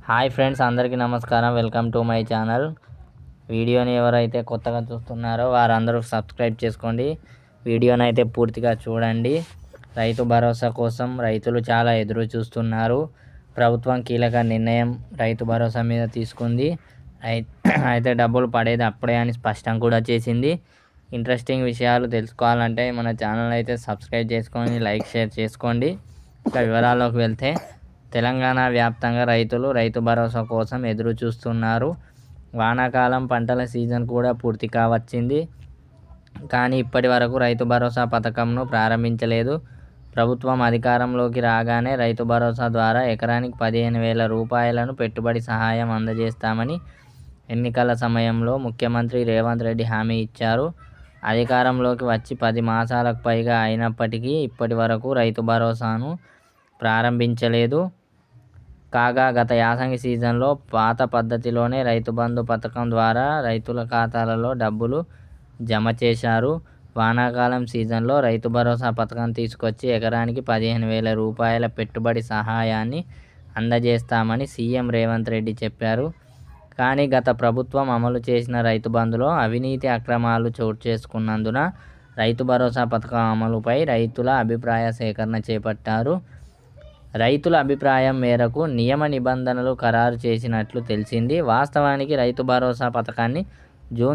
Hi friends, అందరికీ నమస్కారం. Welcome to my channel. వీడియోని ఎవరైతే కొత్తగా చూస్తున్నారో వారందరూ సబ్స్క్రైబ్ చేసుకోండి. వీడియోని అయితే పూర్తిగా చూడండి. రైతు భరోసా కోసం రైతులు చాలా ఎదురు చూస్తున్నారు. ప్రభుత్వం కీలక నిర్ణయం రైతు భరోసా మీద తీసుకుంది. అయితే డబ్బులు పడేది అప్పుడే అని స్పష్టం కూడా చేసింది. ఇంట్రెస్టింగ్ విషయాలు తెలుసుకోవాలంటే మన ఛానల్ అయితే సబ్స్క్రైబ్ చేసుకొని లైక్ షేర్ చేసుకోండి. ఇక వివరాల్లోకి వెళ్తే, తెలంగాణ వ్యాప్తంగా రైతులు రైతు భరోసా కోసం ఎదురు చూస్తున్నారు. వానాకాలం పంటల సీజన్ కూడా పూర్తి కావచ్చింది. కానీ ఇప్పటి వరకు రైతు భరోసా పథకంను ప్రారంభించలేదు. ప్రభుత్వం అధికారంలోకి రాగానే రైతు భరోసా ద్వారా ఎకరానికి 15,000 రూపాయలను పెట్టుబడి సహాయం అందజేస్తామని ఎన్నికల సమయంలో ముఖ్యమంత్రి రేవంత్ రెడ్డి హామీ ఇచ్చారు. అధికారంలోకి వచ్చి 10 మాసాలకు పైగా అయినప్పటికీ ఇప్పటి వరకు రైతు భరోసాను ప్రారంభించలేదు. కాగా గత యాసంగి సీజన్లో పాత పద్ధతిలోనే రైతు బంధు పథకం ద్వారా రైతుల ఖాతాలలో డబ్బులు జమ చేశారు. వానాకాలం సీజన్లో రైతు భరోసా పథకం తీసుకొచ్చి ఎకరానికి 15,000 రూపాయల పెట్టుబడి సహాయాన్ని అందజేస్తామని సీఎం రేవంత్ రెడ్డి చెప్పారు. కానీ గత ప్రభుత్వం అమలు చేసిన రైతు బంధులో అవినీతి అక్రమాలు చోటు చేసుకున్నందున రైతు భరోసా పథకం అమలుపై రైతుల అభిప్రాయ సేకరణ చేపట్టారు. రైతుల అభిప్రాయం మేరకు నియమ నిబంధనలు ఖరారు చేసినట్లు తెలిసింది. వాస్తవానికి రైతు భరోసా పథకాన్ని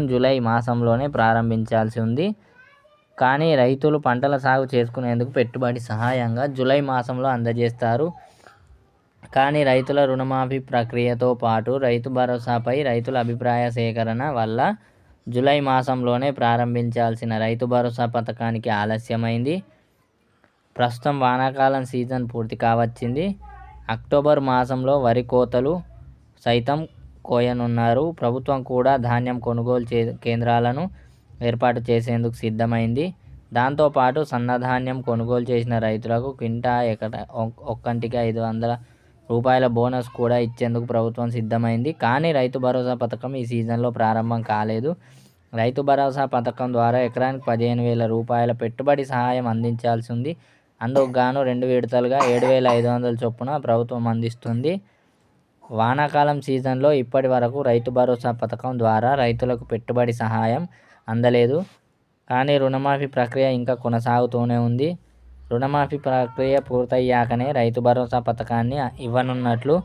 జూలై మాసంలోనే ప్రారంభించాల్సి ఉంది. కానీ రైతులు పంటల సాగు చేసుకునేందుకు పెట్టుబడి సహాయంగా జూలై మాసంలో అందజేస్తారు. కానీ రైతుల రుణమాఫీ ప్రక్రియతో పాటు రైతు భరోసాపై రైతుల అభిప్రాయ సేకరణ వల్ల జూలై మాసంలోనే ప్రారంభించాల్సిన రైతు భరోసా పథకానికి ఆలస్యమైంది. ప్రస్తుతం వానాకాలం సీజన్ పూర్తి కావచ్చింది. అక్టోబర్ మాసంలో వరి కోతలు సైతం కోయనున్నారు. ప్రభుత్వం కూడా ధాన్యం కొనుగోలు కేంద్రాలను ఏర్పాటు చేసేందుకు సిద్ధమైంది. దాంతోపాటు సన్నధాన్యం కొనుగోలు చేసిన రైతులకు క్వింటా ఒక్కంటికి 500 రూపాయల బోనస్ కూడా ఇచ్చేందుకు ప్రభుత్వం సిద్ధమైంది. కానీ రైతు భరోసా పథకం ఈ సీజన్లో ప్రారంభం కాలేదు. రైతు భరోసా పథకం ద్వారా ఎకరానికి 15,000 రూపాయల పెట్టుబడి సహాయం అందించాల్సి ఉంది. అందుకు గాను 2 విడతలుగా 7,500 చొప్పున ప్రభుత్వం అందిస్తుంది. వానాకాలం సీజన్లో ఇప్పటి వరకు రైతు భరోసా పథకం ద్వారా రైతులకు పెట్టుబడి సహాయం అందలేదు. కానీ రుణమాఫీ ప్రక్రియ ఇంకా కొనసాగుతూనే ఉంది. రుణమాఫీ ప్రక్రియ పూర్తయ్యాకనే రైతు భరోసా పథకాన్ని ఇవ్వనున్నట్లు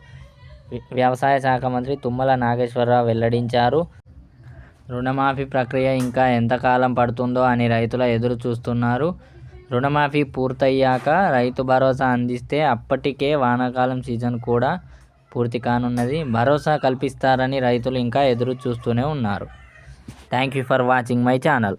వ్యవసాయ శాఖ మంత్రి తుమ్మల నాగేశ్వరరావు వెల్లడించారు. రుణమాఫీ ప్రక్రియ ఇంకా ఎంతకాలం పడుతుందో అని రైతులు ఎదురు చూస్తున్నారు. రుణమాఫీ పూర్తయ్యాక రైతు భరోసా అందిస్తే అప్పటికే వానాకాలం సీజన్ కూడా పూర్తి కానున్నది. భరోసా కల్పిస్తారని రైతులు ఇంకా ఎదురు చూస్తూనే ఉన్నారు. Thank you for watching my channel.